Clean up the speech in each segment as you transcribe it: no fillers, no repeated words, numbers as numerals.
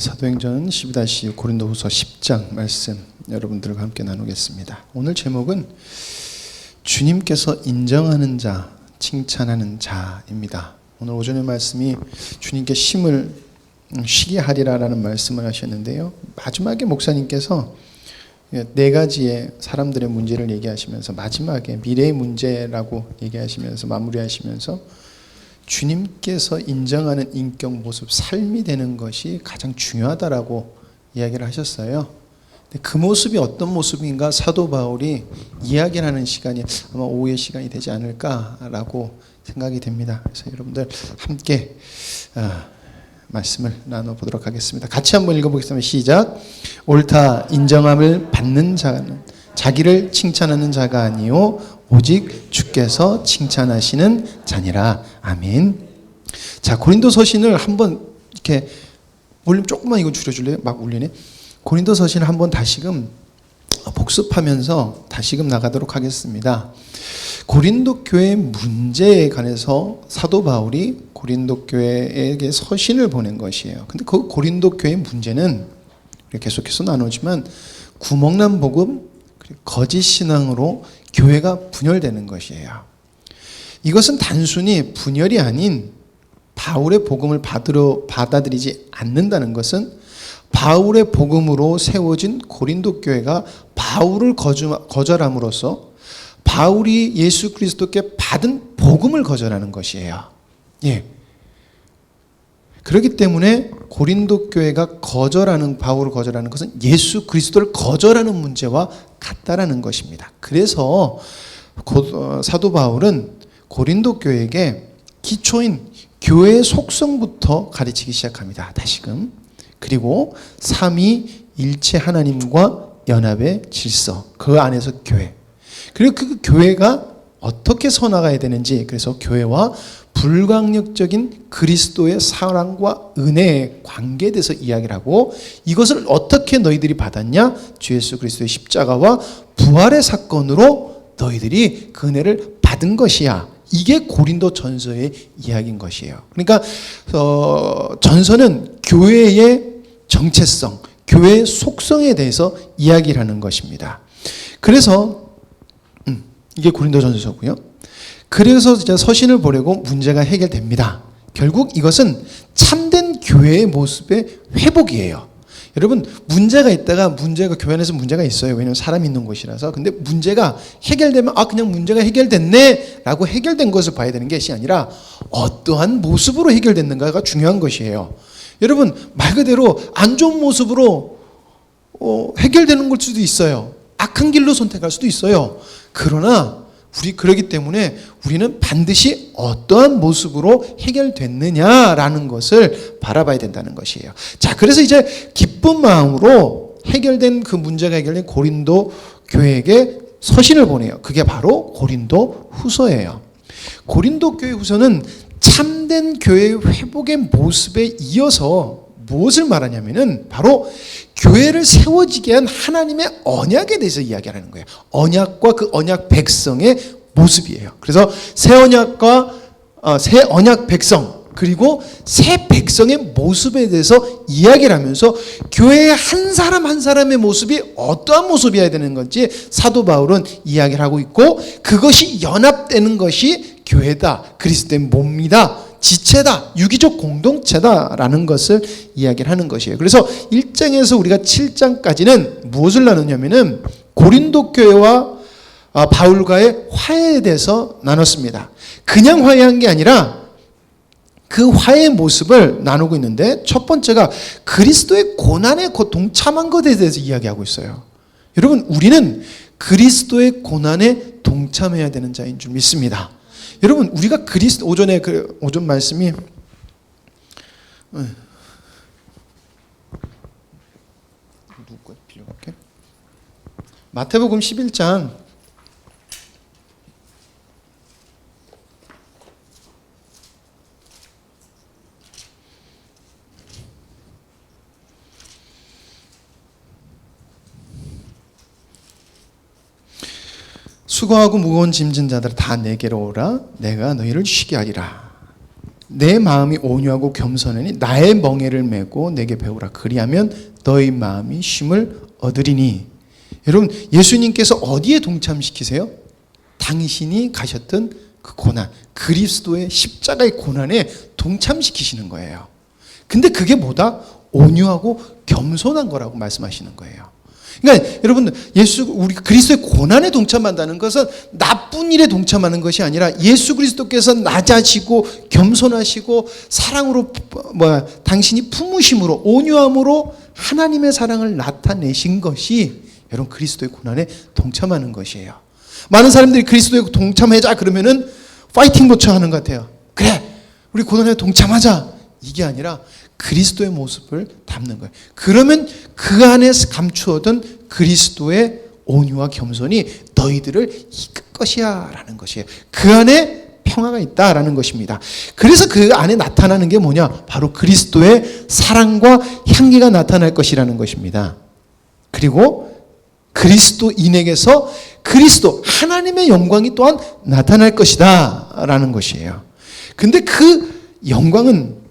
사도행전 12-6 고린도후서 10장 말씀 여러분들과 함께 나누겠습니다. 오늘 제목은 주님께서 인정하는 자, 칭찬하는 자입니다. 오늘 오전의 말씀이 주님께 쉼을 쉬게 하리라라는 말씀을 하셨는데요. 마지막에 목사님께서 네 가지의 사람들의 문제를 얘기하시면서 마지막에 미래의 문제라고 얘기하시면서 마무리하시면서 주님께서 인정하는 인격 모습, 삶이 되는 것이 가장 중요하다라고 이야기를 하셨어요. 그 모습이 어떤 모습인가 사도 바울이 이야기를 하는 시간이 아마 오후의 시간이 되지 않을까라고 생각이 됩니다. 그래서 여러분들 함께 말씀을 나눠보도록 하겠습니다. 같이 한번 읽어보겠습니다. 시작. 옳다 인정함을 받는 자는 자기를 칭찬하는 자가 아니요 오직 주께서 칭찬하시는 자니라. 아멘. 자, 고린도 서신을 한번 이렇게 볼륨 조금만 이거 줄여줄래요? 막 울리네. 고린도 서신을 한번 다시금 복습하면서 다시금 나가도록 하겠습니다. 고린도 교회 문제에 관해서 사도 바울이 고린도 교회에게 서신을 보낸 것이에요. 근데 그 고린도 교회 문제는 계속해서 나누지만 구멍난 복음, 거짓 신앙으로 교회가 분열되는 것이에요. 이것은 단순히 분열이 아닌 바울의 복음을 받아들이지 않는다는 것은 바울의 복음으로 세워진 고린도 교회가 바울을 거절함으로써 바울이 예수 그리스도께 받은 복음을 거절하는 것이에요. 예. 그렇기 때문에 고린도 교회가 바울을 거절하는 것은 예수 그리스도를 거절하는 문제와 같다라는 것입니다. 그래서 사도 바울은 고린도 교회에게 기초인 교회의 속성부터 가르치기 시작합니다. 다시금. 그리고 삼위일체 하나님과 연합의 질서, 그 안에서 교회. 그리고 그 교회가 어떻게 서나가야 되는지, 그래서 교회와 불강력적인 그리스도의 사랑과 은혜의 관계에 대해서 이야기를 하고, 이것을 어떻게 너희들이 받았냐? 주 예수 그리스도의 십자가와 부활의 사건으로 너희들이 그 은혜를 받은 것이야. 이게 고린도 전서의 이야기인 것이에요. 그러니까 전서는 교회의 정체성, 교회의 속성에 대해서 이야기를 하는 것입니다. 그래서 이게 고린도 전서고요. 그래서 이제 서신을 보내고 문제가 해결됩니다. 결국 이것은 참된 교회의 모습의 회복이에요. 여러분, 문제가 있다가 문제가 교회 안에서 문제가 있어요. 왜냐하면 사람이 있는 곳이라서. 근데 문제가 해결되면 그냥 문제가 해결됐네 라고 해결된 것을 봐야 되는 것이 아니라 어떠한 모습으로 해결됐는가가 중요한 것이에요. 여러분, 말 그대로 안 좋은 모습으로 해결되는 걸 수도 있어요. 악한 길로 선택할 수도 있어요. 그러나 그러기 때문에 우리는 반드시 어떠한 모습으로 해결됐느냐라는 것을 바라봐야 된다는 것이에요. 자, 그래서 이제 기쁜 마음으로 해결된 그 문제가 해결된 고린도 교회에게 서신을 보내요. 그게 바로 고린도 후서예요. 고린도 교회 후서는 참된 교회의 회복의 모습에 이어서 무엇을 말하냐면은 바로 교회를 세워지게 한 하나님의 언약에 대해서 이야기하는 거예요. 언약과 그 언약 백성의 모습이에요. 그래서 새 언약 백성 그리고 새 백성의 모습에 대해서 이야기를 하면서 교회의 한 사람 한 사람의 모습이 어떠한 모습이어야 되는 건지 사도 바울은 이야기를 하고 있고, 그것이 연합되는 것이 교회다, 그리스도의 몸이다, 지체다, 유기적 공동체다라는 것을 이야기를 하는 것이에요. 그래서 1장에서 우리가 7장까지는 무엇을 나누냐면은 고린도 교회와 바울과의 화해에 대해서 나눴습니다. 그냥 화해한 게 아니라 그 화해의 모습을 나누고 있는데, 첫 번째가 그리스도의 고난에 동참한 것에 대해서 이야기하고 있어요. 여러분, 우리는 그리스도의 고난에 동참해야 되는 자인 줄 믿습니다. 여러분, 우리가 오전에 오전 말씀이 마태복음 11장 '수고하고 무거운 짐진 자들 다 내게로 오라. 내가 너희를 쉬게 하리라.' 내 마음이 온유하고 겸손하니 나의 멍에를 메고 내게 배우라. 그리하면 너희 마음이 쉼을 얻으리니. 여러분, 예수님께서 어디에 동참시키세요? 당신이 가셨던 그 고난, 그리스도의 십자가의 고난에 동참시키시는 거예요. 근데 그게 뭐다? 온유하고 겸손한 거라고 말씀하시는 거예요. 그러니까 여러분, 우리 그리스도의 고난에 동참한다는 것은 나쁜 일에 동참하는 것이 아니라 예수 그리스도께서 낮아지고 겸손하시고 사랑으로 당신이 품으심으로 온유함으로 하나님의 사랑을 나타내신 것이 여러분 그리스도의 고난에 동참하는 것이에요. 많은 사람들이 그리스도에 동참하자 그러면은 파이팅 도처하는 것 같아요. 그래, 우리 고난에 동참하자. 이게 아니라 그리스도의 모습을 담는 거예요. 그러면 그 안에 감추어둔 그리스도의 온유와 겸손이 너희들을 이끌 것이야 라는 것이에요. 그 안에 평화가 있다라는 것입니다. 그래서 그 안에 나타나는 게 뭐냐? 바로 그리스도의 사랑과 향기가 나타날 것이라는 것입니다. 그리고 그리스도인에게서 그리스도 하나님의 영광이 또한 나타날 것이다 라는 것이에요. 근데 그 영광은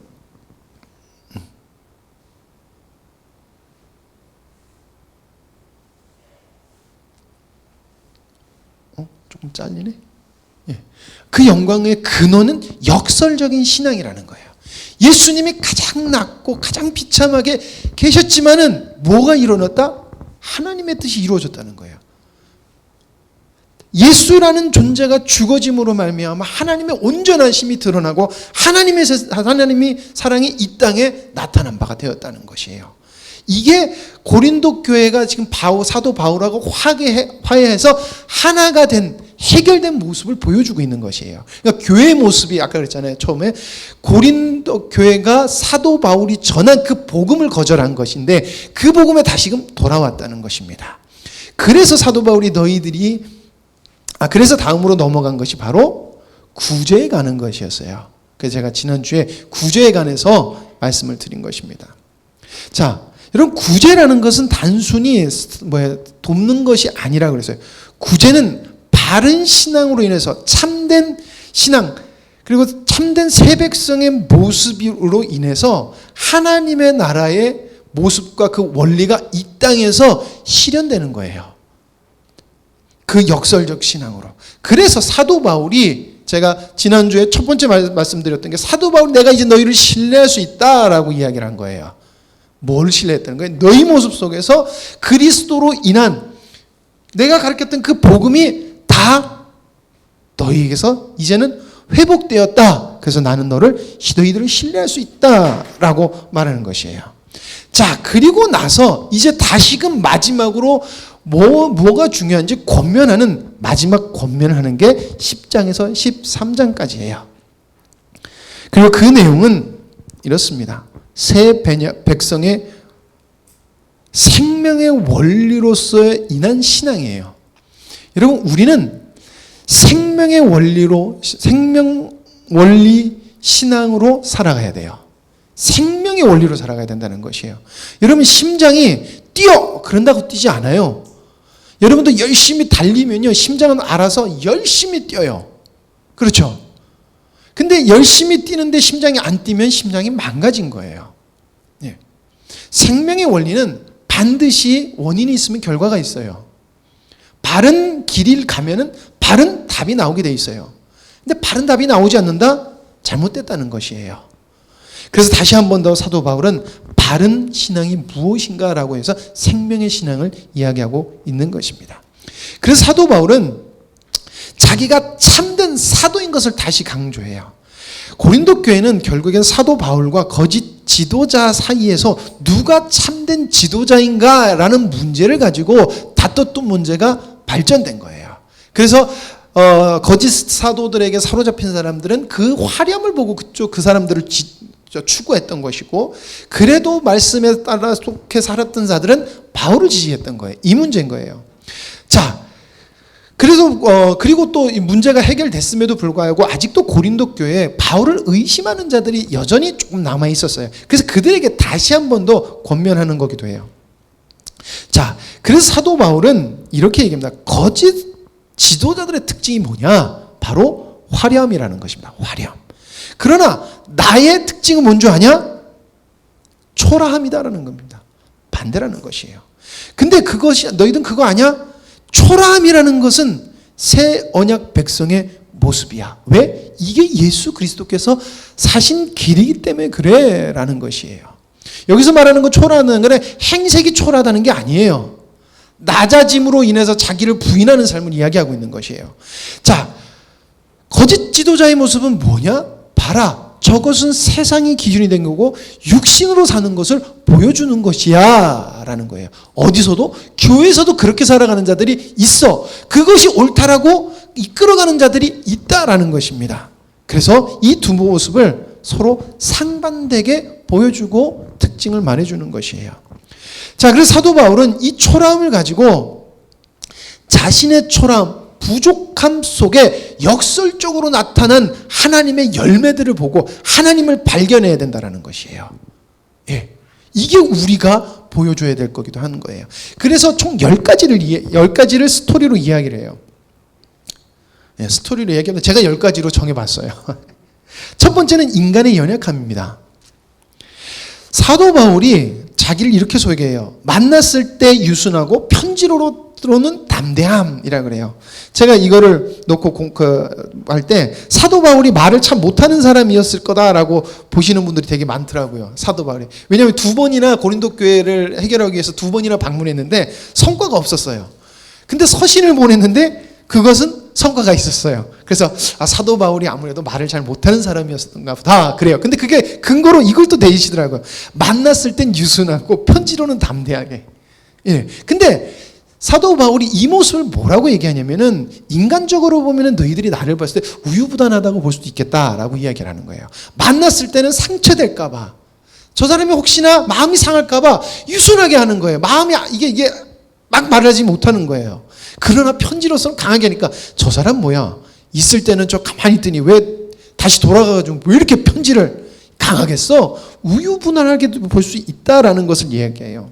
조금 잘리네. 그 영광의 근원은 역설적인 신앙이라는 거예요. 예수님이 가장 낮고 가장 비참하게 계셨지만은 뭐가 일어났다? 하나님의 뜻이 이루어졌다는 거예요. 예수라는 존재가 죽어짐으로 말미암아 하나님의 온전하심이 드러나고 하나님이 사랑이 이 땅에 나타난 바가 되었다는 것이에요. 이게 고린도 교회가 지금 사도 바울하고 화해해서 하나가 된 해결된 모습을 보여주고 있는 것이에요. 그러니까 교회의 모습이 아까 그랬잖아요. 처음에 고린도 교회가 사도 바울이 전한 그 복음을 거절한 것인데 그 복음에 다시금 돌아왔다는 것입니다. 그래서 사도 바울이 그래서 다음으로 넘어간 것이 바로 구제에 가는 것이었어요. 그래서 제가 지난주에 구제에 관해서 말씀을 드린 것입니다. 자, 여러분, 구제라는 것은 단순히 돕는 것이 아니라 그랬어요. 구제는 바른 신앙으로 인해서 참된 신앙 그리고 참된 새 백성의 모습으로 인해서 하나님의 나라의 모습과 그 원리가 이 땅에서 실현되는 거예요. 그 역설적 신앙으로. 그래서 사도 바울이 제가 지난주에 첫 번째 말씀드렸던 게 사도 바울이 내가 이제 너희를 신뢰할 수 있다라고 이야기를 한 거예요. 뭘 신뢰했다는 거예요? 너희 모습 속에서 그리스도로 인한 내가 가르쳤던 그 복음이 다 너희에게서 이제는 회복되었다. 그래서 나는 너희들을 신뢰할 수 있다라고 말하는 것이에요. 자, 그리고 나서 이제 다시금 마지막으로 뭐가 중요한지 마지막 권면하는 게 10장에서 13장까지예요. 그리고 그 내용은 이렇습니다. 새 백성의 생명의 원리로서 인한 신앙이에요. 여러분, 우리는 생명 원리 신앙으로 살아가야 돼요. 생명의 원리로 살아가야 된다는 것이에요. 여러분, 심장이 뛰어! 그런다고 뛰지 않아요. 여러분도 열심히 달리면요, 심장은 알아서 열심히 뛰어요. 그렇죠? 근데 열심히 뛰는데 심장이 안 뛰면 심장이 망가진 거예요. 예. 생명의 원리는 반드시 원인이 있으면 결과가 있어요. 바른 길을 가면은 바른 답이 나오게 돼 있어요. 근데 바른 답이 나오지 않는다? 잘못됐다는 것이에요. 그래서 다시 한 번 더 사도 바울은 바른 신앙이 무엇인가라고 해서 생명의 신앙을 이야기하고 있는 것입니다. 그래서 사도 바울은 자기가 참된 사도인 것을 다시 강조해요. 고린도 교회는 결국엔 사도 바울과 거짓 지도자 사이에서 누가 참된 지도자인가라는 문제를 가지고 다퉜던 문제가 발전된 거예요. 그래서 거짓 사도들에게 사로잡힌 사람들은 그 화려함을 보고 그 사람들을 추구했던 것이고, 그래도 말씀에 따라 속해 살았던 자들은 바울을 지지했던 거예요. 이 문제인 거예요. 자, 그래서 그리고 또 이 문제가 해결됐음에도 불구하고 아직도 고린도 교회에 바울을 의심하는 자들이 여전히 조금 남아 있었어요. 그래서 그들에게 다시 한 번 더 권면하는 거기도 해요. 자, 그래서 사도 바울은 이렇게 얘기합니다. 거짓 지도자들의 특징이 뭐냐? 바로 화려함이라는 것입니다. 화려함. 그러나 나의 특징은 뭔 줄 아냐? 초라함이다라는 겁니다. 반대라는 것이에요. 근데 그것이 너희들은 그거 아냐? 초라함이라는 것은 새 언약 백성의 모습이야. 왜? 이게 예수 그리스도께서 사신 길이기 때문에 그래 라는 것이에요. 여기서 말하는 건 초라하다는 건 행색이 초라하다는 게 아니에요. 낮아짐으로 인해서 자기를 부인하는 삶을 이야기하고 있는 것이에요. 자, 거짓 지도자의 모습은 뭐냐? 봐라. 저것은 세상이 기준이 된 거고 육신으로 사는 것을 보여주는 것이야 라는 거예요. 어디서도? 교회에서도 그렇게 살아가는 자들이 있어. 그것이 옳다라고 이끌어가는 자들이 있다라는 것입니다. 그래서 이 두 모습을 서로 상반되게 보여주고 특징을 말해주는 것이에요. 자, 그래서 사도 바울은 이 초라함을 가지고 자신의 초라함, 부족함 속에 역설적으로 나타난 하나님의 열매들을 보고 하나님을 발견해야 된다는 것이에요. 예. 이게 우리가 보여줘야 될 거기도 하는 거예요. 그래서 총 10가지를 스토리로 이야기를 해요. 예, 스토리로 얘기하면 제가 10가지로 정해봤어요. 첫 번째는 인간의 연약함입니다. 사도 바울이 자기를 이렇게 소개해요. 만났을 때 유순하고 편지로는 담대함이라 그래요. 제가 이거를 놓고 할 때 사도 바울이 말을 참 못하는 사람이었을 거다라고 보시는 분들이 되게 많더라고요. 사도 바울이. 왜냐하면 2번이나 고린도 교회를 해결하기 위해서 2번이나 방문했는데 성과가 없었어요. 근데 서신을 보냈는데 그것은 성과가 있었어요. 그래서 사도 바울이 아무래도 말을 잘 못하는 사람이었던가 보다 그래요. 근데 그게 근거로 이걸 또 내시더라고요. 만났을 땐 유순하고 편지로는 담대하게. 예. 근데 사도 바울이 이 모습을 뭐라고 얘기하냐면은 인간적으로 보면은 너희들이 나를 봤을 때 우유부단하다고 볼 수도 있겠다라고 이야기를 하는 거예요. 만났을 때는 상처될까봐, 저 사람이 혹시나 마음이 상할까봐 유순하게 하는 거예요. 마음이 이게 막 말하지 못하는 거예요. 그러나 편지로서는 강하게 하니까 저 사람 뭐야? 있을 때는 저 가만히 있더니 왜 다시 돌아가가지고 왜 이렇게 편지를 강하게 써? 우유부단하게 볼 수 있다라는 것을 이야기해요.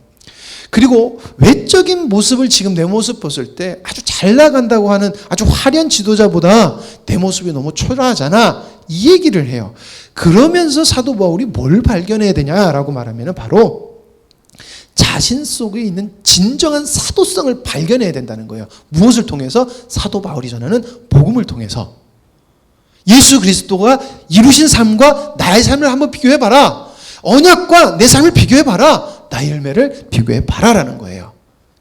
그리고 외적인 모습을 지금 내 모습 봤을 때 아주 잘 나간다고 하는 아주 화려한 지도자보다 내 모습이 너무 초라하잖아. 이 얘기를 해요. 그러면서 사도 바울이 뭘 발견해야 되냐라고 말하면 바로 자신 속에 있는 진정한 사도성을 발견해야 된다는 거예요. 무엇을 통해서? 사도 바울이 전하는 복음을 통해서. 예수 그리스도가 이루신 삶과 나의 삶을 한번 비교해봐라. 언약과 내 삶을 비교해봐라. 나의 열매를 비교해봐라라는 거예요.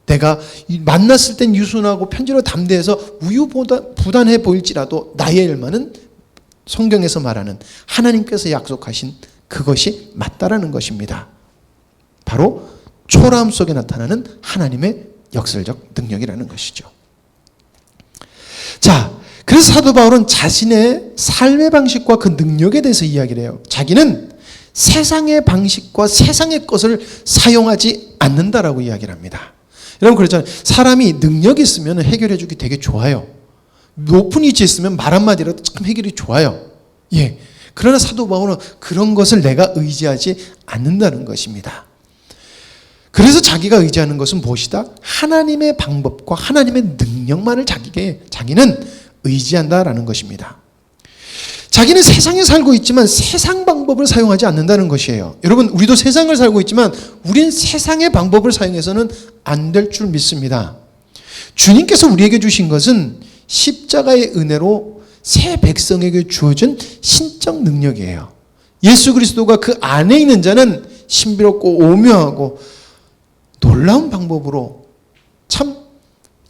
내가 만났을 땐 유순하고 편지로 담대해서 우유부단해 보일지라도 나의 열매는 성경에서 말하는 하나님께서 약속하신 그것이 맞다라는 것입니다. 바로 초라함 속에 나타나는 하나님의 역설적 능력이라는 것이죠. 자, 그래서 사도 바울은 자신의 삶의 방식과 그 능력에 대해서 이야기를 해요. 자기는 세상의 방식과 세상의 것을 사용하지 않는다라고 이야기를 합니다. 여러분 그렇잖아요. 사람이 능력이 있으면 해결해 주기 되게 좋아요. 높은 위치에 있으면 말 한마디라도 참 해결이 좋아요. 예. 그러나 사도 바울은 그런 것을 내가 의지하지 않는다는 것입니다. 그래서 자기가 의지하는 것은 무엇이다? 하나님의 방법과 하나님의 능력만을 자기는 의지한다라는 것입니다. 자기는 세상에 살고 있지만 세상 방법을 사용하지 않는다는 것이에요. 여러분, 우리도 세상을 살고 있지만 우리는 세상의 방법을 사용해서는 안 될 줄 믿습니다. 주님께서 우리에게 주신 것은 십자가의 은혜로 새 백성에게 주어진 신적 능력이에요. 예수 그리스도가 그 안에 있는 자는 신비롭고 오묘하고 놀라운 방법으로, 참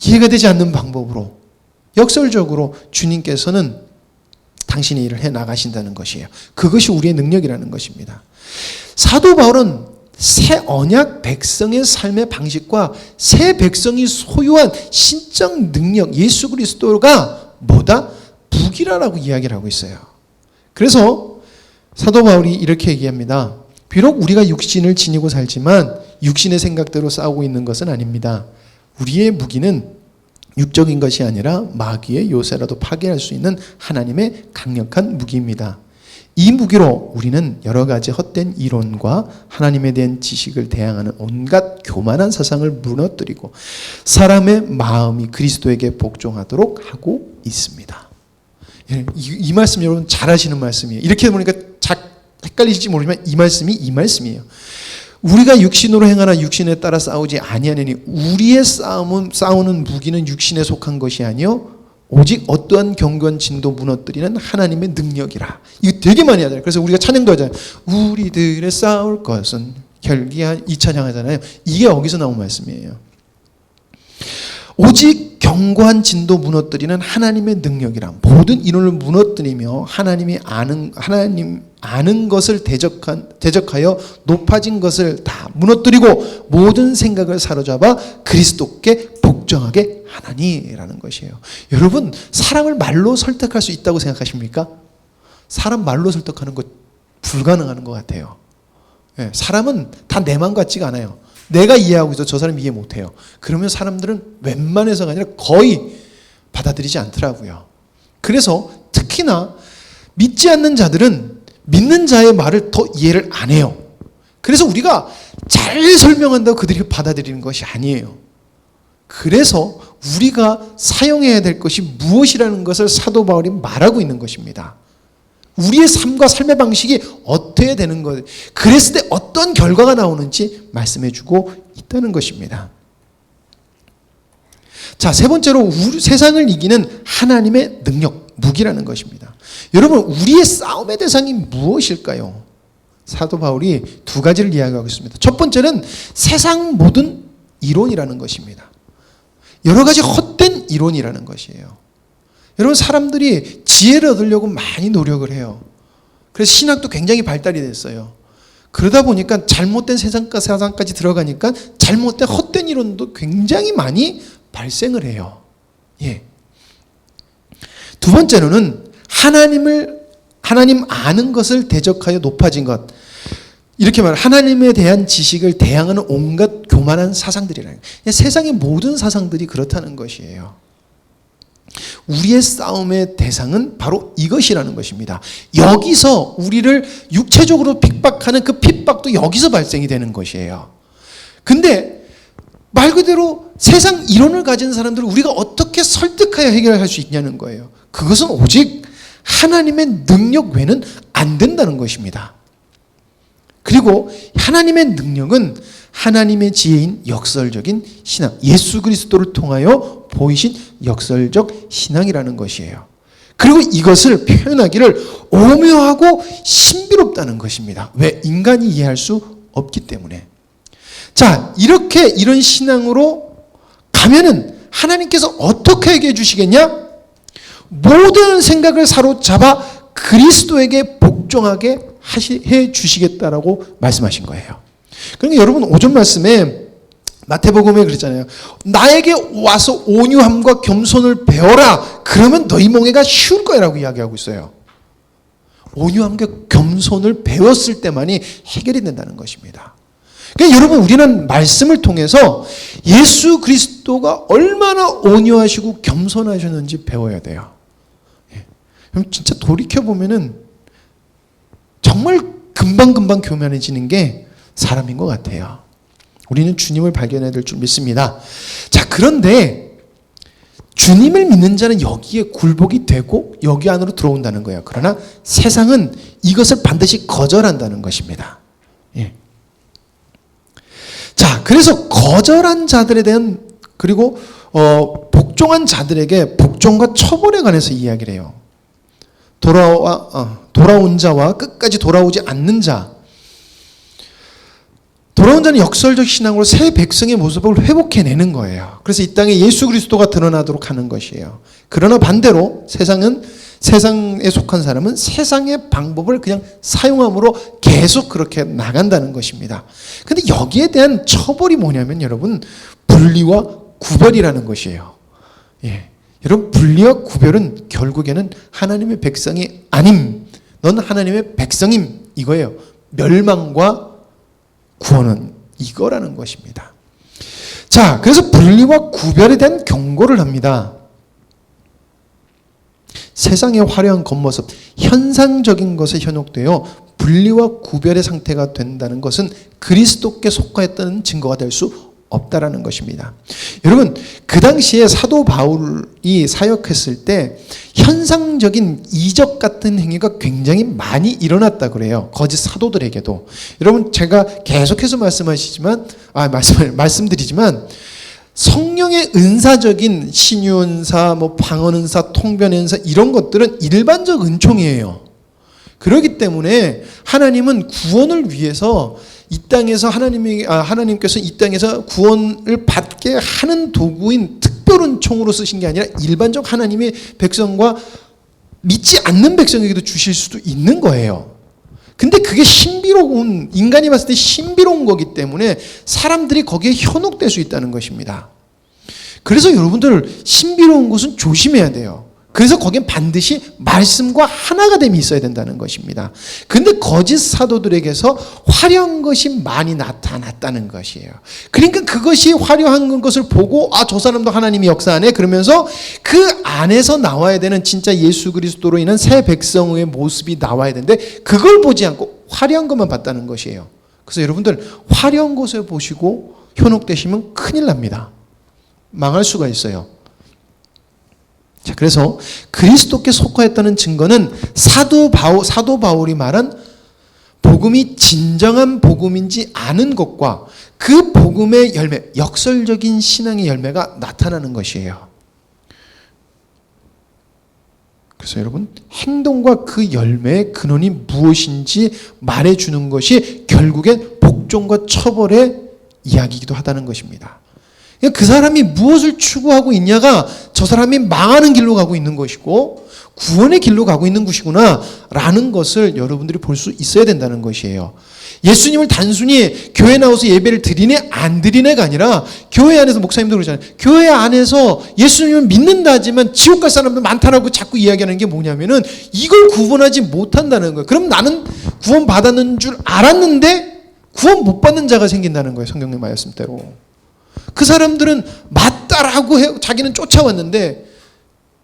이해가 되지 않는 방법으로 역설적으로 주님께서는 당신의 일을 해나가신다는 것이에요. 그것이 우리의 능력이라는 것입니다. 사도 바울은 새 언약 백성의 삶의 방식과 새 백성이 소유한 신적 능력, 예수 그리스도가 뭐다? 무기라라고 이야기를 하고 있어요. 그래서 사도 바울이 이렇게 얘기합니다. 비록 우리가 육신을 지니고 살지만 육신의 생각대로 싸우고 있는 것은 아닙니다. 우리의 무기는 육적인 것이 아니라 마귀의 요새라도 파괴할 수 있는 하나님의 강력한 무기입니다. 이 무기로 우리는 여러 가지 헛된 이론과 하나님에 대한 지식을 대항하는 온갖 교만한 사상을 무너뜨리고 사람의 마음이 그리스도에게 복종하도록 하고 있습니다. 이 말씀 여러분 잘 아시는 말씀이에요. 이렇게 보니까 헷갈리실지 모르지만 이 말씀이 이 말씀이에요. 우리가 육신으로 행하나 육신에 따라 싸우지 아니하느니 우리의 싸우는 무기는 육신에 속한 것이 아니요 오직 어떠한 경건 진도 무너뜨리는 하나님의 능력이라. 이거 되게 많이 하잖아요. 그래서 우리가 찬양도 하잖아요. 우리들의 싸울 것은 결기한 이 찬양하잖아요. 이게 여기서 나온 말씀이에요. 오직 견고한 진도 무너뜨리는 하나님의 능력이라. 모든 이론을 무너뜨리며 하나님 아는 것을 대적하여 높아진 것을 다 무너뜨리고 모든 생각을 사로잡아 그리스도께 복종하게 하나니라는 것이에요. 여러분, 사람을 말로 설득할 수 있다고 생각하십니까? 사람 말로 설득하는 것 불가능한 것 같아요. 사람은 다 내 맘 같지가 않아요. 내가 이해하고 있어 저 사람 이해 못해요. 그러면 사람들은 웬만해서가 아니라 거의 받아들이지 않더라고요. 그래서 특히나 믿지 않는 자들은 믿는 자의 말을 더 이해를 안 해요. 그래서 우리가 잘 설명한다고 그들이 받아들이는 것이 아니에요. 그래서 우리가 사용해야 될 것이 무엇이라는 것을 사도 바울이 말하고 있는 것입니다. 우리의 삶과 삶의 방식이 어떻게 되는 것, 그랬을 때 어떤 결과가 나오는지 말씀해주고 있다는 것입니다. 자, 세 번째로 세상을 이기는 하나님의 능력, 무기라는 것입니다. 여러분, 우리의 싸움의 대상이 무엇일까요? 사도 바울이 두 가지를 이야기하고 있습니다. 첫 번째는 세상 모든 이론이라는 것입니다. 여러 가지 헛된 이론이라는 것이에요. 여러분, 사람들이 지혜를 얻으려고 많이 노력을 해요. 그래서 신학도 굉장히 발달이 됐어요. 그러다 보니까 잘못된 세상까지 들어가니까 잘못된 헛된 이론도 굉장히 많이 발생을 해요. 예. 두 번째로는 하나님 아는 것을 대적하여 높아진 것. 이렇게 말하면 하나님에 대한 지식을 대항하는 온갖 교만한 사상들이라는 거예요. 세상의 모든 사상들이 그렇다는 것이에요. 우리의 싸움의 대상은 바로 이것이라는 것입니다. 여기서 우리를 육체적으로 핍박하는 그 핍박도 여기서 발생이 되는 것이에요. 근데 말 그대로 세상 이론을 가진 사람들을 우리가 어떻게 설득하여 해결할 수 있냐는 거예요. 그것은 오직 하나님의 능력 외에는 안 된다는 것입니다. 그리고 하나님의 능력은 하나님의 지혜인 역설적인 신앙, 예수 그리스도를 통하여 보이신 역설적 신앙이라는 것이에요. 그리고 이것을 표현하기를 오묘하고 신비롭다는 것입니다. 왜? 인간이 이해할 수 없기 때문에. 자, 이런 신앙으로 가면은 하나님께서 어떻게 얘기해 주시겠냐? 모든 생각을 사로잡아 그리스도에게 복종하게 해 주시겠다라고 말씀하신 거예요. 그러니까 여러분, 오전 말씀에 마태복음에 그랬잖아요. 나에게 와서 온유함과 겸손을 배워라. 그러면 너희 멍에가 쉬울 거라고 이야기하고 있어요. 온유함과 겸손을 배웠을 때만이 해결이 된다는 것입니다. 그러니까 여러분, 우리는 말씀을 통해서 예수 그리스도가 얼마나 온유하시고 겸손하셨는지 배워야 돼요. 그럼 진짜 돌이켜보면은 정말 금방금방 교만해지는 게 사람인 것 같아요. 우리는 주님을 발견해야 될 줄 믿습니다. 자, 그런데 주님을 믿는 자는 여기에 굴복이 되고 여기 안으로 들어온다는 거예요. 그러나 세상은 이것을 반드시 거절한다는 것입니다. 예. 자, 그래서 거절한 자들에 대한, 그리고 복종한 자들에게 복종과 처벌에 관해서 이야기를 해요. 돌아온 자와 끝까지 돌아오지 않는 자. 돌아온 자는 역설적 신앙으로 새 백성의 모습을 회복해내는 거예요. 그래서 이 땅에 예수 그리스도가 드러나도록 하는 것이에요. 그러나 반대로 세상에 속한 사람은 세상의 방법을 그냥 사용함으로 계속 그렇게 나간다는 것입니다. 근데 여기에 대한 처벌이 뭐냐면 여러분, 분리와 구별이라는 것이에요. 예. 여러분, 분리와 구별은 결국에는 하나님의 백성이 아님, 넌 하나님의 백성임, 이거예요. 멸망과 구원은 이거라는 것입니다. 자, 그래서 분리와 구별에 대한 경고를 합니다. 세상의 화려한 겉모습, 현상적인 것에 현혹되어 분리와 구별의 상태가 된다는 것은 그리스도께 속하였다는 증거가 될 수 없다라는 것입니다. 여러분, 그 당시에 사도 바울이 사역했을 때 현상적인 이적 같은 행위가 굉장히 많이 일어났다 그래요. 거짓 사도들에게도. 여러분, 제가 계속해서 말씀드리지만 성령의 은사적인 신유은사, 방언은사, 통변은사 이런 것들은 일반적 은총이에요. 그렇기 때문에 하나님은 구원을 위해서 이 땅에서 하나님께서 이 땅에서 구원을 받게 하는 도구인 특별 은총으로 쓰신 게 아니라 일반적 하나님의 백성과 믿지 않는 백성에게도 주실 수도 있는 거예요. 근데 그게 인간이 봤을 때 신비로운 거기 때문에 사람들이 거기에 현혹될 수 있다는 것입니다. 그래서 여러분들 신비로운 것은 조심해야 돼요. 그래서 거긴 반드시 말씀과 하나가 됨이 있어야 된다는 것입니다. 근데 거짓 사도들에게서 화려한 것이 많이 나타났다는 것이에요. 그러니까 그것이 화려한 것을 보고 저 사람도 하나님이 역사하네 그러면서 그 안에서 나와야 되는 진짜 예수 그리스도로 인한 새 백성의 모습이 나와야 되는데 그걸 보지 않고 화려한 것만 봤다는 것이에요. 그래서 여러분들 화려한 것을 보시고 현혹되시면 큰일 납니다. 망할 수가 있어요. 자, 그래서 그리스도께 속하였다는 증거는 사도 바울이 말한 복음이 진정한 복음인지 아는 것과 그 복음의 열매, 역설적인 신앙의 열매가 나타나는 것이에요. 그래서 여러분, 행동과 그 열매의 근원이 무엇인지 말해주는 것이 결국엔 복종과 처벌의 이야기이기도 하다는 것입니다. 그 사람이 무엇을 추구하고 있냐가 저 사람이 망하는 길로 가고 있는 것이고 구원의 길로 가고 있는 것이구나 라는 것을 여러분들이 볼 수 있어야 된다는 것이에요. 예수님을 단순히 교회 나와서 예배를 드리네 안 드리네가 아니라 교회 안에서 목사님도 그러잖아요. 교회 안에서 예수님을 믿는다 하지만 지옥 갈 사람도 많다라고 자꾸 이야기하는 게 뭐냐면은 이걸 구분하지 못한다는 거예요. 그럼 나는 구원 받았는 줄 알았는데 구원 못 받는 자가 생긴다는 거예요. 성경의 말씀대로. 그 사람들은 맞다라고 자기는 쫓아왔는데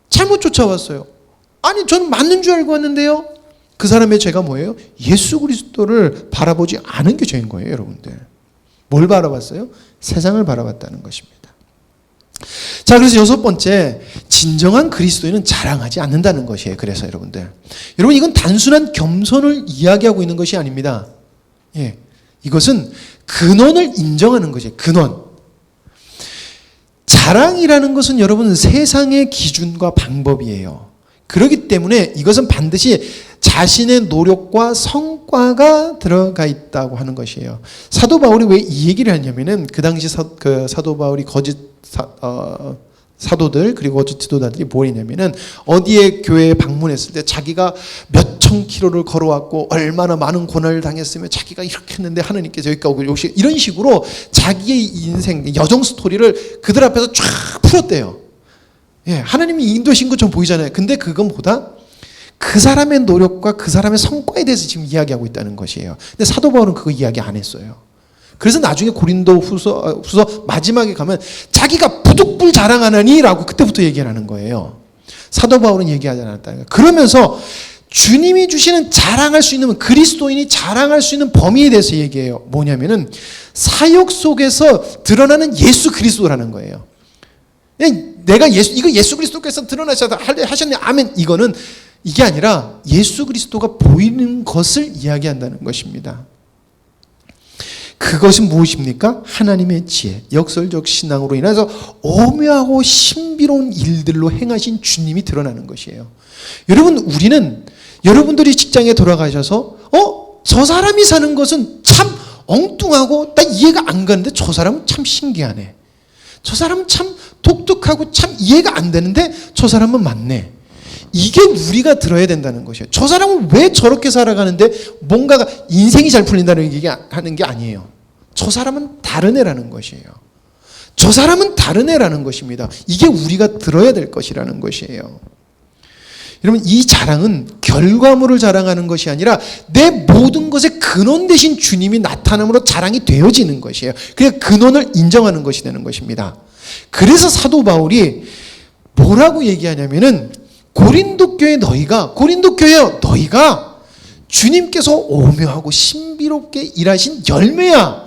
잘못 쫓아왔어요. 아니 저는 맞는 줄 알고 왔는데요. 그 사람의 죄가 뭐예요? 예수 그리스도를 바라보지 않은 게 죄인 거예요. 여러분들. 뭘 바라봤어요? 세상을 바라봤다는 것입니다. 자, 그래서 여섯 번째, 진정한 그리스도인은 자랑하지 않는다는 것이에요. 그래서 여러분 이건 단순한 겸손을 이야기하고 있는 것이 아닙니다. 예, 이것은 근원을 인정하는 것이에요. 근원. 자랑이라는 것은 여러분 세상의 기준과 방법이에요. 그렇기 때문에 이것은 반드시 자신의 노력과 성과가 들어가 있다고 하는 것이에요. 사도 바울이 왜 이 얘기를 하냐면은 그 당시 사도 바울이 거짓 사도들 그리고 거짓 지도자들이 뭘 했냐면은 어디에 교회에 방문했을 때 자기가 몇천 킬로를 걸어왔고 얼마나 많은 고난을 당했으며 자기가 이렇게 했는데 하나님께서 여기까지 오고 이런 식으로 자기의 인생 여정 스토리를 그들 앞에서 쫙 풀었대요. 예, 하나님이 인도하신 것처럼 보이잖아요. 근데 그건보다 그 사람의 노력과 그 사람의 성과에 대해서 지금 이야기하고 있다는 것이에요. 근데 사도 바울은 그거 이야기 안 했어요. 그래서 나중에 고린도 후서 마지막에 가면 자기가 부득불 자랑하나니 라고 그때부터 얘기를 하는 거예요. 사도 바울은 얘기하지 않았다는 거예요. 그러면서 주님이 주시는 자랑할 수 있는 그리스도인이 자랑할 수 있는 범위에 대해서 얘기해요. 뭐냐면은 사역 속에서 드러나는 예수 그리스도라는 거예요. 내가 이거 예수 그리스도께서 드러나셔서 하셨네 아멘 이게 아니라 예수 그리스도가 보이는 것을 이야기한다는 것입니다. 그것은 무엇입니까? 하나님의 지혜, 역설적 신앙으로 인해서 오묘하고 신비로운 일들로 행하신 주님이 드러나는 것이에요. 여러분, 우리는 여러분들이 직장에 돌아가셔서 저 사람이 사는 것은 참 엉뚱하고 나 이해가 안 가는데 저 사람은 참 신기하네. 저 사람은 참 독특하고 참 이해가 안 되는데 저 사람은 맞네. 이게 우리가 들어야 된다는 것이에요. 저 사람은 왜 저렇게 살아가는데 뭔가가 인생이 잘 풀린다는 얘기하는 게 아니에요. 저 사람은 다른 애라는 것이에요. 저 사람은 다른 애라는 것입니다. 이게 우리가 들어야 될 것이라는 것이에요. 여러분, 이 자랑은 결과물을 자랑하는 것이 아니라 내 모든 것의 근원 되신 주님이 나타남으로 자랑이 되어지는 것이에요. 그래서 근원을 인정하는 것이 되는 것입니다. 그래서 사도 바울이 뭐라고 얘기하냐면은 고린도 교회 너희가 주님께서 오묘하고 신비롭게 일하신 열매야.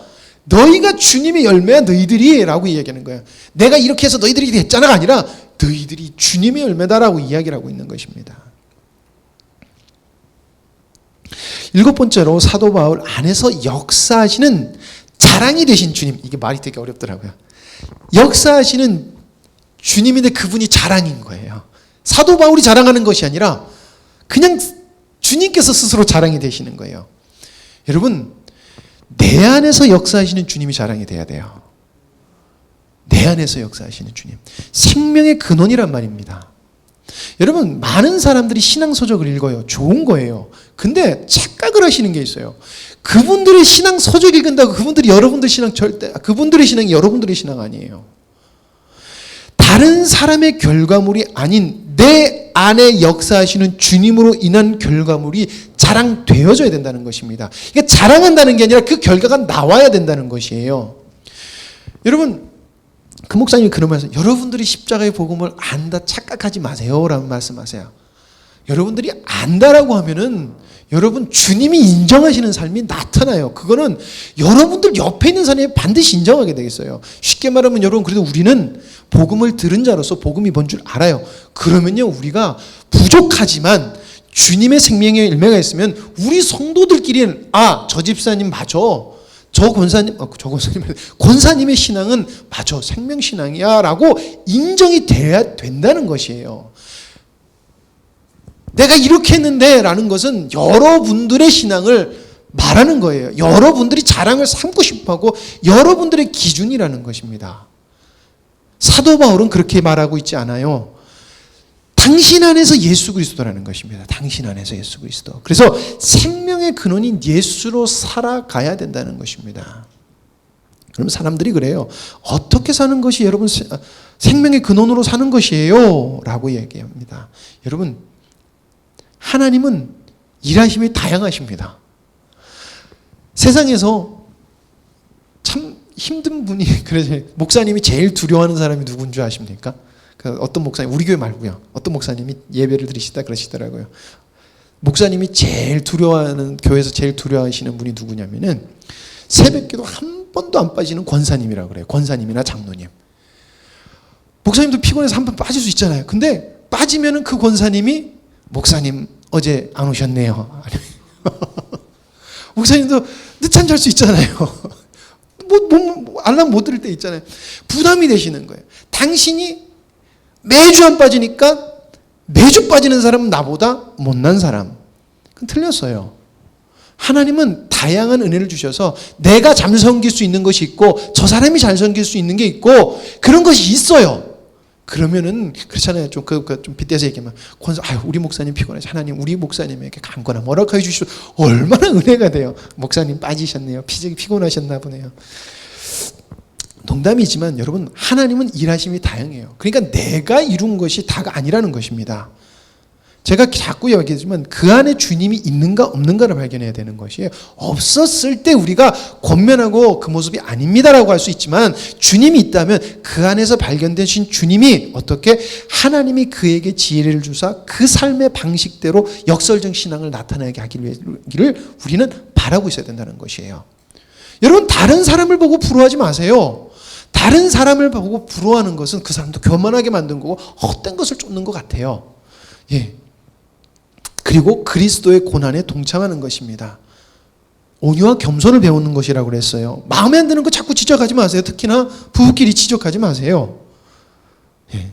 너희가 주님의 열매야 너희들이 라고 이야기하는 거예요. 내가 이렇게 해서 너희들이 됐잖아가 아니라 너희들이 주님의 열매다라고 이야기를 하고 있는 것입니다. 7번째로 사도 바울 안에서 역사하시는 자랑이 되신 주님. 이게 말이 되게 어렵더라고요. 역사하시는 주님인데 그분이 자랑인 거예요. 사도 바울이 자랑하는 것이 아니라 그냥 주님께서 스스로 자랑이 되시는 거예요. 여러분, 내 안에서 역사하시는 주님이 자랑이 돼야 돼요. 내 안에서 역사하시는 주님. 생명의 근원이란 말입니다. 여러분, 많은 사람들이 신앙서적을 읽어요. 좋은 거예요. 근데 착각을 하시는 게 있어요. 그분들의 신앙서적 읽는다고 그분들이 여러분들 신앙 그분들의 신앙이 여러분들의 신앙 아니에요. 다른 사람의 결과물이 아닌 내 안에 역사하시는 주님으로 인한 결과물이 자랑되어져야 된다는 것입니다. 그러니까 자랑한다는 게 아니라 그 결과가 나와야 된다는 것이에요. 여러분, 그 목사님이 그러면서 여러분들이 십자가의 복음을 안다 착각하지 마세요 라는 말씀하세요. 여러분들이 안다라고 하면은 여러분 주님이 인정하시는 삶이 나타나요. 그거는 여러분들 옆에 있는 사람이 반드시 인정하게 되겠어요. 쉽게 말하면 여러분, 그래도 우리는 복음을 들은 자로서 복음이 뭔 줄 알아요. 그러면요, 우리가 부족하지만 주님의 생명의 열매가 있으면 우리 성도들끼리는 저 집사님 맞아. 권사님의 신앙은 맞아. 생명신앙이야. 라고 인정이 돼야 된다는 것이에요. 내가 이렇게 했는데 라는 것은 여러분들의 신앙을 말하는 거예요. 여러분들이 자랑을 삼고 싶어하고 여러분들의 기준이라는 것입니다. 사도 바울은 그렇게 말하고 있지 않아요. 당신 안에서 예수 그리스도라는 것입니다. 당신 안에서 예수 그리스도. 그래서 생명의 근원인 예수로 살아가야 된다는 것입니다. 그럼 사람들이 그래요. 어떻게 사는 것이 여러분 생명의 근원으로 사는 것이에요? 라고 얘기합니다. 여러분, 하나님은 일하심이 다양하십니다. 세상에서 참 힘든 분이, 그래서 목사님이 제일 두려워하는 사람이 누군 줄 아십니까? 어떤 목사님, 우리 교회 말고요. 어떤 목사님이 예배를 드리시다 그러시더라고요. 목사님이 제일 두려워하는, 교회에서 제일 두려워하시는 분이 누구냐면은 새벽기도 한 번도 안 빠지는 권사님이라고 그래요. 권사님이나 장로님. 목사님도 피곤해서 한 번 빠질 수 있잖아요. 근데 빠지면은 그 권사님이 목사님 어제 안 오셨네요. 목사님도 늦잠 잘 수 있잖아요. 알람 못 들을 때 있잖아요. 부담이 되시는 거예요. 당신이 매주 안 빠지니까 매주 빠지는 사람은 나보다 못난 사람. 그건 틀렸어요. 하나님은 다양한 은혜를 주셔서 내가 잘 섬길 수 있는 것이 있고 저 사람이 잘 섬길 수 있는 게 있고 그런 것이 있어요. 그러면은 그렇잖아요. 좀 빗대서 얘기하면 우리 목사님 피곤해서 하나님 우리 목사님에게 강권한 허락해 주시오. 얼마나 은혜가 돼요. 목사님 빠지셨네요. 피곤하셨나 보네요. 농담이지만 여러분, 하나님은 일하심이 다양해요. 그러니까 내가 이룬 것이 다가 아니라는 것입니다. 제가 자꾸 얘기하지만 그 안에 주님이 있는가 없는가를 발견해야 되는 것이에요. 없었을 때 우리가 권면하고 그 모습이 아닙니다라고 할 수 있지만 주님이 있다면 그 안에서 발견되신 주님이 어떻게 하나님이 그에게 지혜를 주사 그 삶의 방식대로 역설적 신앙을 나타나게 하기를 우리는 바라고 있어야 된다는 것이에요. 여러분, 다른 사람을 보고 부러워하지 마세요. 다른 사람을 보고 부러워하는 것은 그 사람도 교만하게 만든 거고 헛된 것을 쫓는 것 같아요. 예. 그리고 그리스도의 고난에 동참하는 것입니다. 온유와 겸손을 배우는 것이라고 그랬어요. 마음에 안 드는 거 자꾸 지적하지 마세요. 특히나 부부끼리 지적하지 마세요. 예.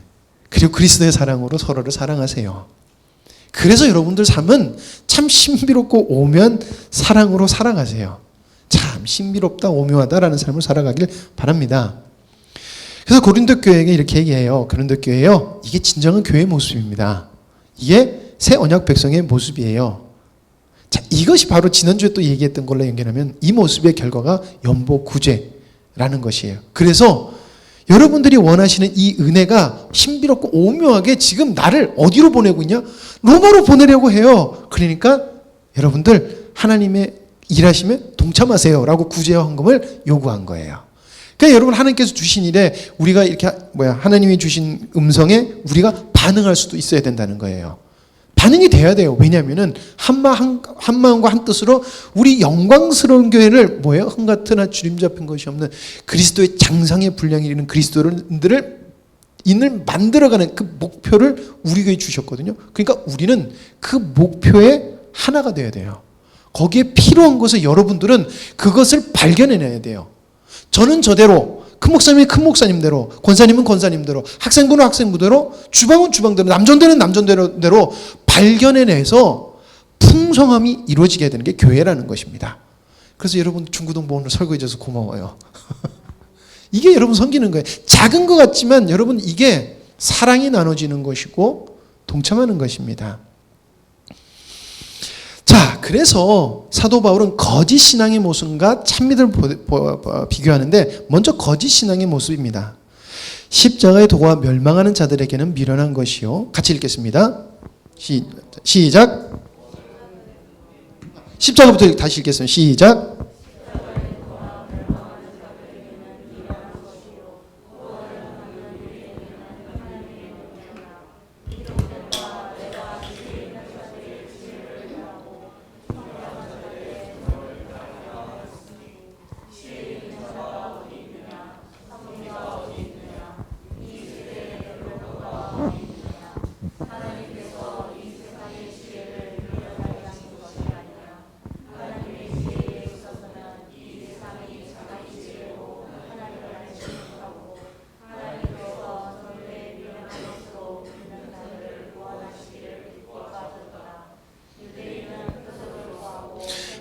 그리고 그리스도의 사랑으로 서로를 사랑하세요. 그래서 여러분들 삶은 참 신비롭고 오묘한 사랑으로 살아가세요. 참 신비롭다 오묘하다라는 삶을 살아가길 바랍니다. 그래서 고린도 교회에게 이렇게 얘기해요. 고린도 교회요, 이게 진정한 교회의 모습입니다. 이게 새 언약 백성의 모습이에요. 자, 이것이 바로 지난주에 또 얘기했던 걸로 연결하면 이 모습의 결과가 연보 구제라는 것이에요. 그래서 여러분들이 원하시는 이 은혜가 신비롭고 오묘하게 지금 나를 어디로 보내고 있냐? 로마로 보내려고 해요. 그러니까 여러분들 하나님의 일하심에 동참하세요 라고 구제와 헌금을 요구한 거예요. 그러니까 여러분, 하나님께서 주신 일에 우리가 이렇게 하나님이 주신 음성에 우리가 반응할 수도 있어야 된다는 거예요. 반응이 돼야 돼요. 왜냐하면은 한 마음과 한 뜻으로 우리 영광스러운 교회를 뭐예요? 흠같으나 주림 잡힌 것이 없는 그리스도의 장상의 분량이 이르는 그리스도인들을 만들어가는 그 목표를 우리 교회에 주셨거든요. 그러니까 우리는 그 목표에 하나가 돼야 돼요. 거기에 필요한 것을 여러분들은 그것을 발견해내야 돼요. 저는 저대로, 큰 목사님이 큰 목사님대로, 권사님은 권사님대로, 학생부는 학생부대로, 주방은 주방대로, 남전대는 남전대로 발견해내서 풍성함이 이루어지게 되는 게 교회라는 것입니다. 그래서 여러분 중구동 보험을 설거해 줘서 고마워요. 이게 여러분 섬기는 거예요. 작은 것 같지만 여러분 이게 사랑이 나눠지는 것이고 동참하는 것입니다. 자, 그래서 사도 바울은 거짓 신앙의 모습과 참미를 비교하는데 먼저 거짓 신앙의 모습입니다. 십자가의 도가 멸망하는 자들에게는 미련한 것이요. 같이 읽겠습니다. 시작. 십자가부터 다시 읽겠습니다. 시작.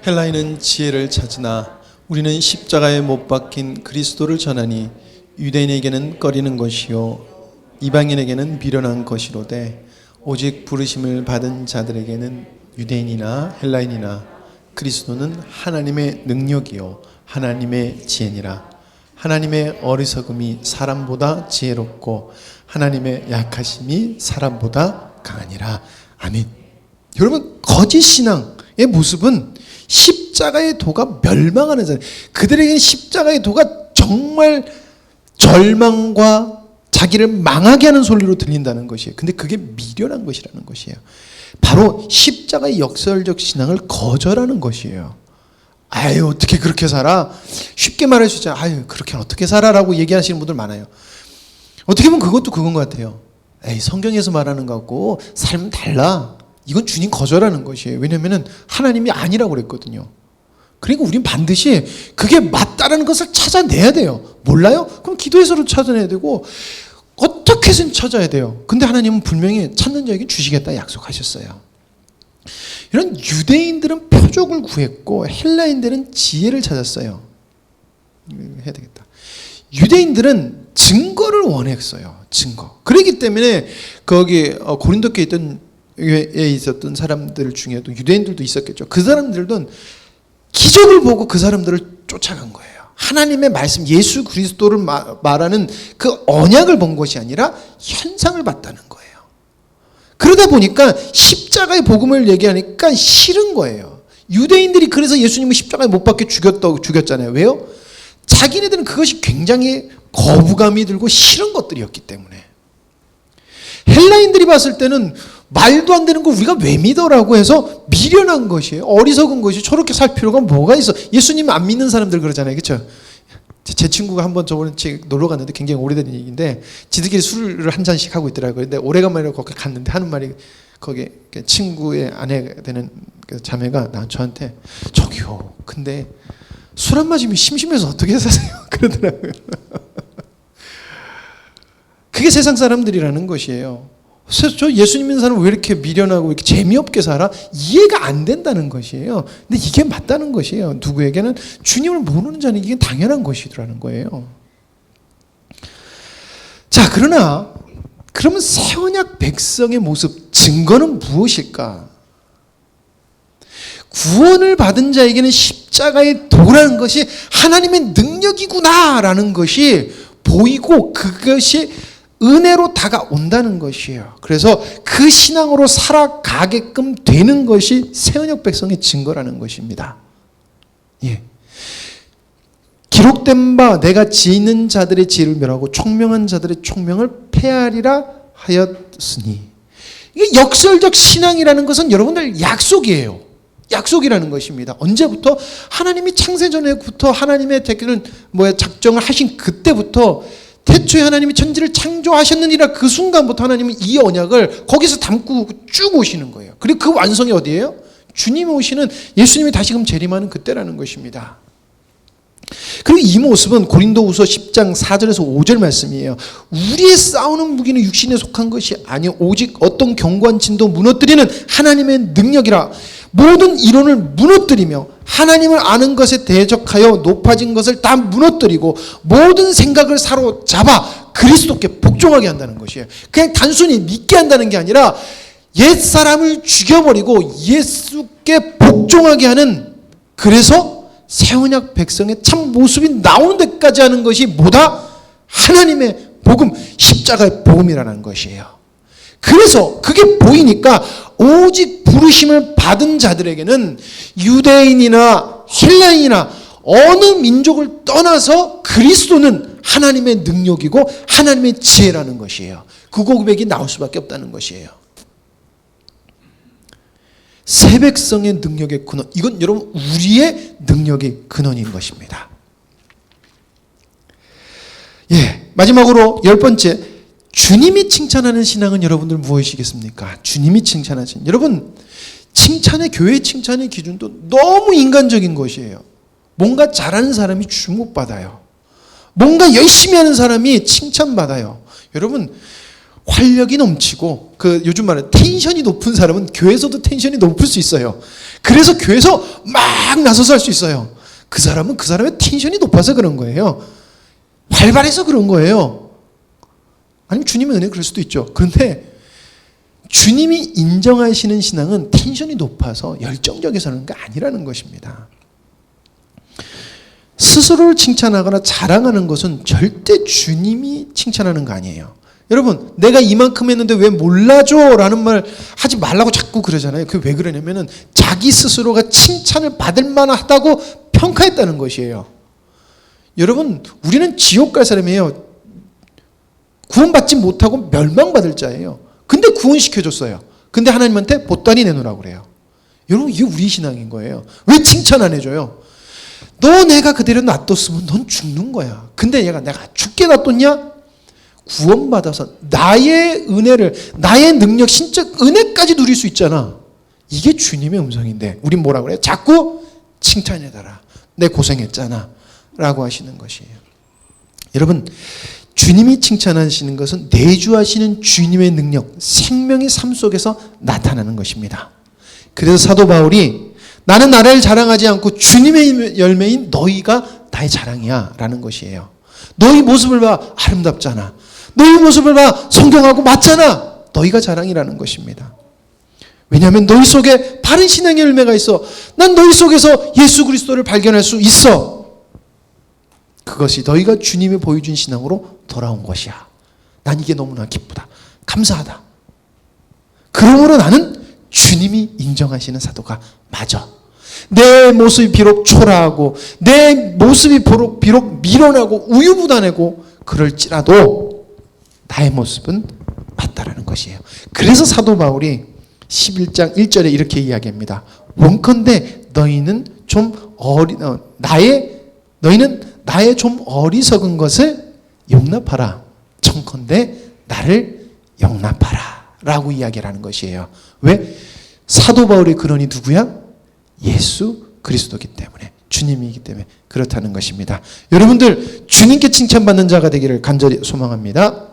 헬라인은 지혜를 찾으나 우리는 십자가에 못 박힌 그리스도를 전하니 유대인에게는 꺼리는 것이요 이방인에게는 미련한 것이로되 오직 부르심을 받은 자들에게는 유대인이나 헬라인이나 그리스도는 하나님의 능력이요 하나님의 지혜니라. 하나님의 어리석음이 사람보다 지혜롭고 하나님의 약하심이 사람보다 강하니라. 아멘. 여러분, 거짓 신앙의 모습은 십자가의 도가 멸망하는 자들, 그들에게는 십자가의 도가 정말 절망과 자기를 망하게 하는 소리로 들린다는 것이에요. 근데 그게 미련한 것이라는 것이에요. 바로 십자가의 역설적 신앙을 거절하는 것이에요. 아유, 어떻게 그렇게 살아? 쉽게 말할 수 있잖아요. 아유, 그렇게 어떻게 살아라고 얘기하시는 분들 많아요. 어떻게 보면 그것도 그건 것 같아요. 에이, 성경에서 말하는 것하고 삶은 달라. 이건 주님 거절하는 것이에요. 왜냐하면 하나님이 아니라고 그랬거든요. 그러니까 우린 반드시 그게 맞다라는 것을 찾아내야 돼요. 몰라요? 그럼 기도해서도 찾아내야 되고 어떻게 해서든 찾아야 돼요. 근데 하나님은 분명히 찾는 자에게 주시겠다 약속하셨어요. 이런 유대인들은 표적을 구했고 헬라인들은 지혜를 찾았어요. 해야 되겠다. 유대인들은 증거를 원했어요. 증거. 그렇기 때문에 거기 고린도교에 있었던 사람들 중에도 유대인들도 있었겠죠. 그 사람들은 기적을 보고 그 사람들을 쫓아간 거예요. 하나님의 말씀, 예수 그리스도를 말하는 그 언약을 본 것이 아니라 현상을 봤다는 거예요. 그러다 보니까 십자가의 복음을 얘기하니까 싫은 거예요. 유대인들이 그래서 예수님을 십자가에 못 박혀 죽였잖아요. 왜요? 자기네들은 그것이 굉장히 거부감이 들고 싫은 것들이었기 때문에. 헬라인들이 봤을 때는 말도 안 되는 걸 우리가 왜 믿어라고 해서 미련한 것이에요. 어리석은 것이 저렇게 살 필요가 뭐가 있어. 예수님 안 믿는 사람들 그러잖아요. 그렇죠? 제 친구가 한번 저번에 놀러 갔는데 굉장히 오래된 얘기인데 지들끼리 술을 한 잔씩 하고 있더라고요. 근데 오래간만에 거기 갔는데 하는 말이 거기 친구의 아내가 되는 그 자매가 저한테 저기요. 근데 술 안 마시면 심심해서 어떻게 사세요? 그러더라고요. 그게 세상 사람들이라는 것이에요. 그래서 저 예수님 믿는 사람은 왜 이렇게 미련하고 이렇게 재미없게 살아? 이해가 안 된다는 것이에요. 근데 이게 맞다는 것이에요. 누구에게는 주님을 모르는 자는 이게 당연한 것이라는 거예요. 자, 그러면 새 언약 백성의 모습, 증거는 무엇일까? 구원을 받은 자에게는 십자가의 도라는 것이 하나님의 능력이구나라는 것이 보이고 그것이 은혜로 다가온다는 것이에요. 그래서 그 신앙으로 살아가게끔 되는 것이 새언약 백성의 증거라는 것입니다. 예. 기록된 바 내가 지혜 있는 자들의 지혜를 멸하고 총명한 자들의 총명을 폐하리라 하였으니 이게 역설적 신앙이라는 것은 여러분들 약속이에요. 약속이라는 것입니다. 언제부터? 하나님이 창세전에부터 하나님의 작정을 하신 그때부터 태초에 하나님이 천지를 창조하셨느니라 그 순간부터 하나님은 이 언약을 거기서 담고 쭉 오시는 거예요. 그리고 그 완성이 어디예요? 주님이 오시는, 예수님이 다시금 재림하는 그때라는 것입니다. 그리고 이 모습은 고린도후서 10장 4절에서 5절 말씀이에요. 우리의 싸우는 무기는 육신에 속한 것이 아니요 오직 어떤 견고한 진도 무너뜨리는 하나님의 능력이라. 모든 이론을 무너뜨리며 하나님을 아는 것에 대적하여 높아진 것을 다 무너뜨리고 모든 생각을 사로잡아 그리스도께 복종하게 한다는 것이에요. 그냥 단순히 믿게 한다는 게 아니라 옛사람을 죽여버리고 예수께 복종하게 하는, 그래서 새언약 백성의 참 모습이 나오는 데까지 하는 것이 뭐다? 하나님의 복음, 십자가의 복음이라는 것이에요. 그래서 그게 보이니까 오직 부르심을 받은 자들에게는 유대인이나 헬라인이나 어느 민족을 떠나서 그리스도는 하나님의 능력이고 하나님의 지혜라는 것이에요. 그 고백이 나올 수밖에 없다는 것이에요. 새 백성의 능력의 근원, 이건 여러분 우리의 능력의 근원인 것입니다. 마지막으로 10번째, 주님이 칭찬하는 신앙은 여러분들 무엇이겠습니까? 주님이 칭찬하신, 여러분 칭찬의, 교회의 칭찬의 기준도 너무 인간적인 것이에요. 뭔가 잘하는 사람이 주목받아요. 뭔가 열심히 하는 사람이 칭찬받아요. 여러분 활력이 넘치고 요즘 말하는 텐션이 높은 사람은 교회에서도 텐션이 높을 수 있어요. 그래서 교회에서 막 나서서 할 수 있어요. 그 사람은 그 사람의 텐션이 높아서 그런 거예요. 활발해서 그런 거예요. 아니면 주님의 은혜 그럴 수도 있죠. 그런데 주님이 인정하시는 신앙은 텐션이 높아서 열정적이서 하는 게 아니라는 것입니다. 스스로를 칭찬하거나 자랑하는 것은 절대 주님이 칭찬하는 거 아니에요. 여러분 내가 이만큼 했는데 왜 몰라줘? 라는 말 하지 말라고 자꾸 그러잖아요. 그게 왜 그러냐면은 자기 스스로가 칭찬을 받을 만하다고 평가했다는 것이에요. 여러분 우리는 지옥 갈 사람이에요. 구원받지 못하고 멸망받을 자예요. 근데 구원시켜줬어요. 근데 하나님한테 보따리 내놓으라고 그래요. 여러분 이게 우리 신앙인 거예요. 왜 칭찬 안 해줘요? 너 내가 그대로 놔뒀으면 넌 죽는 거야. 근데 내가 죽게 놔뒀냐? 구원받아서 나의 은혜를, 나의 능력, 신적 은혜까지 누릴 수 있잖아. 이게 주님의 음성인데 우린 뭐라고 그래요? 자꾸 칭찬해달라. 내 고생했잖아 라고 하시는 것이에요. 여러분 주님이 칭찬하시는 것은 내주하시는 주님의 능력, 생명의 삶 속에서 나타나는 것입니다. 그래서 사도 바울이 나는 나를 자랑하지 않고 주님의 열매인 너희가 나의 자랑이야 라는 것이에요. 너희 모습을 봐, 아름답잖아. 너희 모습을 봐, 성경하고 맞잖아. 너희가 자랑이라는 것입니다. 왜냐하면 너희 속에 바른 신앙의 열매가 있어. 난 너희 속에서 예수 그리스도를 발견할 수 있어. 그것이 너희가 주님이 보여준 신앙으로 돌아온 것이야. 난 이게 너무나 기쁘다. 감사하다. 그러므로 나는 주님이 인정하시는 사도가 맞아. 내 모습이 비록 초라하고 내 모습이 비록 미련하고 우유부단하고 그럴지라도 나의 모습은 맞다라는 것이에요. 그래서 사도 바울이 11장 1절에 이렇게 이야기합니다. 원컨대 너희는 나의 좀 어리석은 것을 용납하라. 청컨대 나를 용납하라 라고 이야기를 하는 것이에요. 왜? 사도 바울의 근원이 누구야? 예수 그리스도이기 때문에, 주님이기 때문에 그렇다는 것입니다. 여러분들 주님께 칭찬받는 자가 되기를 간절히 소망합니다.